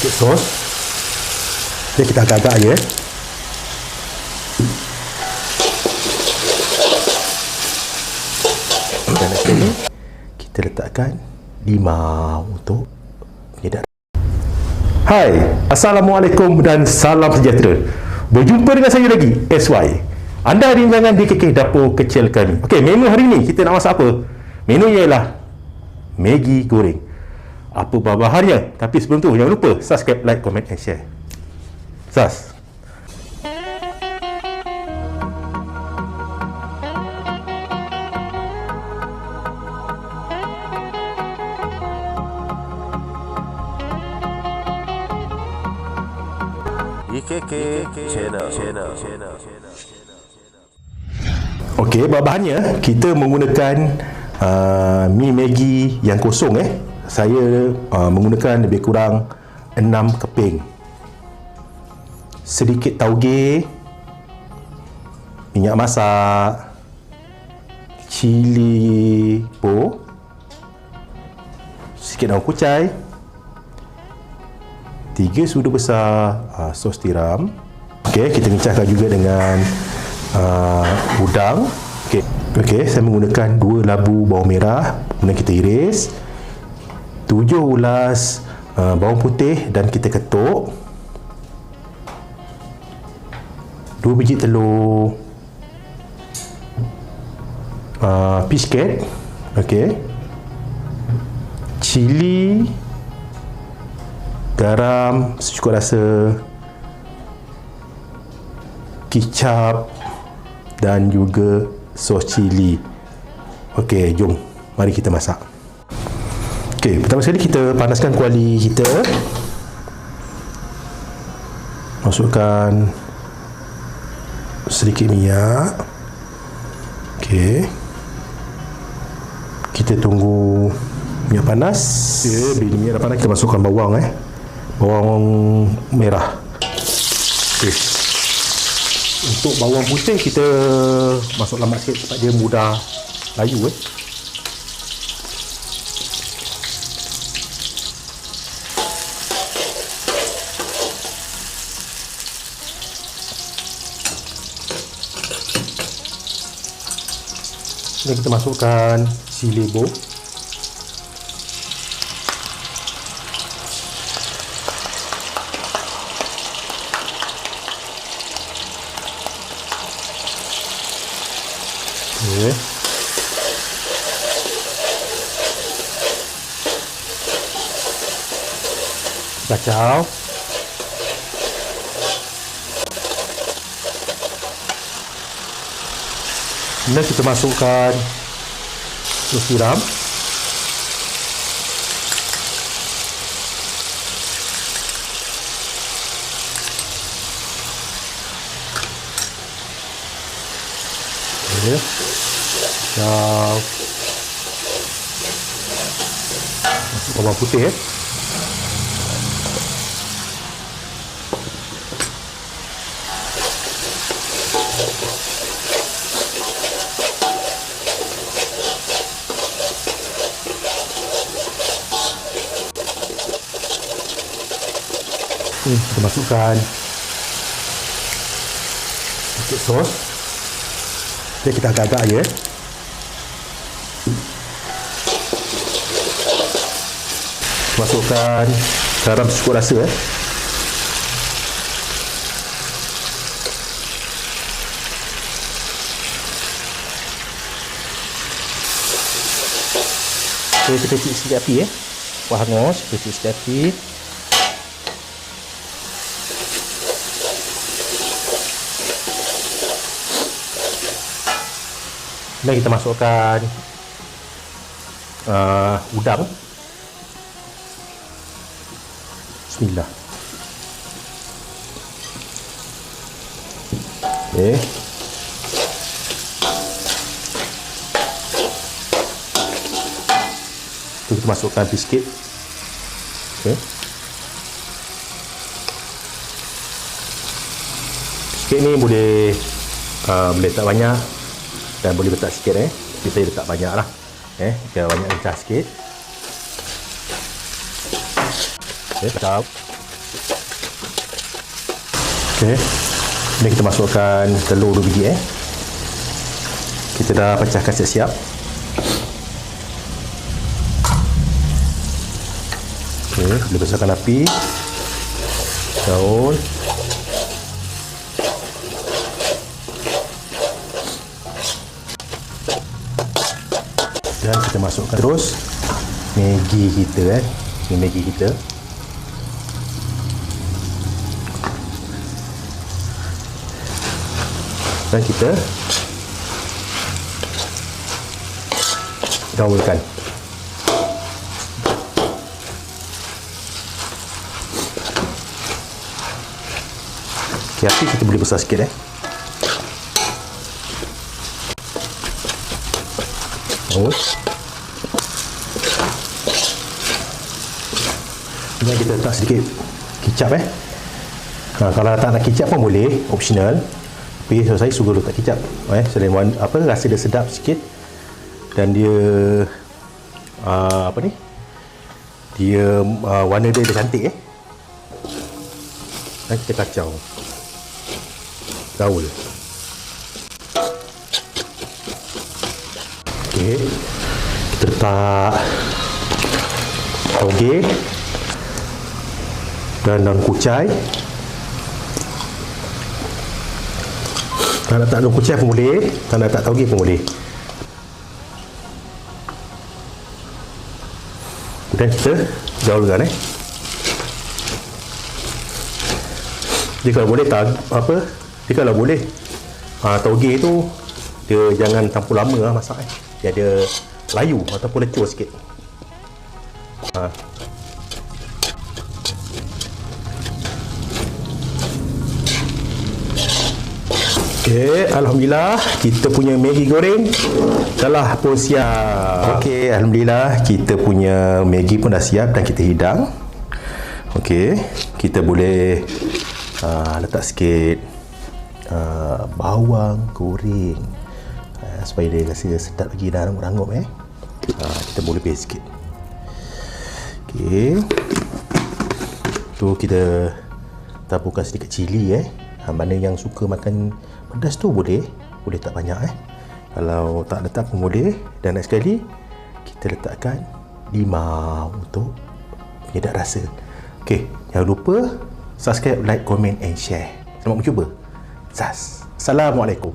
sikit sos. Jadi kita agak-agak je. Dan ini kita letakkan limau untuk penyedap. Hai, Assalamualaikum dan salam sejahtera. Berjumpa dengan saya lagi, SY. Anda rintangan di KK Dapur Kecil kami. Okey, menu hari ni kita nak masak apa? Menu ialah Maggi goreng. Apa bahan-bahannya? Tapi sebelum tu jangan lupa subscribe, like, comment and share. Sus. IKK Channel. Okey, bahan-bahannya kita menggunakan mi Maggi yang kosong. Saya menggunakan lebih kurang 6 keping. Sedikit tauge, minyak masak, cili po, sikit daun kucai, 3 sudu besar sos tiram. Okey, kita kencangkan juga dengan udang. Okey, saya menggunakan 2 labu bawang merah, kemudian kita iris, 7 ulas bawang putih dan kita ketuk, 2 biji telur, pisket, okey, cili, garam secukup rasa, kicap dan juga sos cili. Okey, jom mari kita masak. Okey, pertama sekali kita panaskan kuali kita. Masukkan sedikit minyak. Okey, kita tunggu minyak panas. Okey, bila minyak dah panas kita masukkan bawang bawang merah. Okey, untuk bawang putih kita masuk lambat sikit sebab dia mudah layu. Dan kita masukkan cili bo. Okay. Kacau. Kemudian kita masukkan sos tiram. Okay. Masuk bawang putih. Kita masukkan sedikit sos. Jadi kita agak-agak je. Masukkan garam secukup rasa. Okay, kita kecil sikit api Wah, hangus, kita kecil sikit api. Dan kita masukkan udang. Bismillah. Okey. Kita masukkan biskit. Okey. Biskit ni boleh letak banyak dan boleh letak sikit Tapi saya letak banyak lah. Kita banyak letak sikit. Okey, kacau. Okey. Ini kita masukkan telur 2 biji Kita dah pecahkan siap-siap. Okey, boleh besarkan api. Daun. Dan kita masukkan terus Maggi kita Ini Maggi kita. Dan kita gaulkan. Okay, api kita boleh besar sikit Gaul. Kemudian kita letak sedikit kicap kalau tak nak kicap pun boleh, optional. Tapi saya suka letak kicap selain rasa dia sedap sikit. Dan dia warna dia cantik Dan kita kacau, gaul. Okey, kita letak toge dan daun kucai. Tak nak tak daun kucai pun boleh, tak nak tak toge pun boleh. Dan kita gaulkan Dia kalau boleh dia kalau boleh toge tu dia jangan terlalu lama masak dia ada layu ataupun lecur sikit. Okey, alhamdulillah kita punya Maggi goreng telah pun siap. Okey, alhamdulillah kita punya Maggi pun dah siap dan kita hidang. Okey, kita boleh letak sikit bawang goreng supaya dia rasa sedap lagi dah rangup-rangup kita boleh lebih sikit. Okey, tu kita taburkan sedikit cili mana yang suka makan pedas tu boleh tak banyak kalau tak letak pun boleh. Dan next sekali kita letakkan limau untuk penyedap rasa. Okey, jangan lupa subscribe, like, komen and share. Selamat mencuba. Assalamualaikum.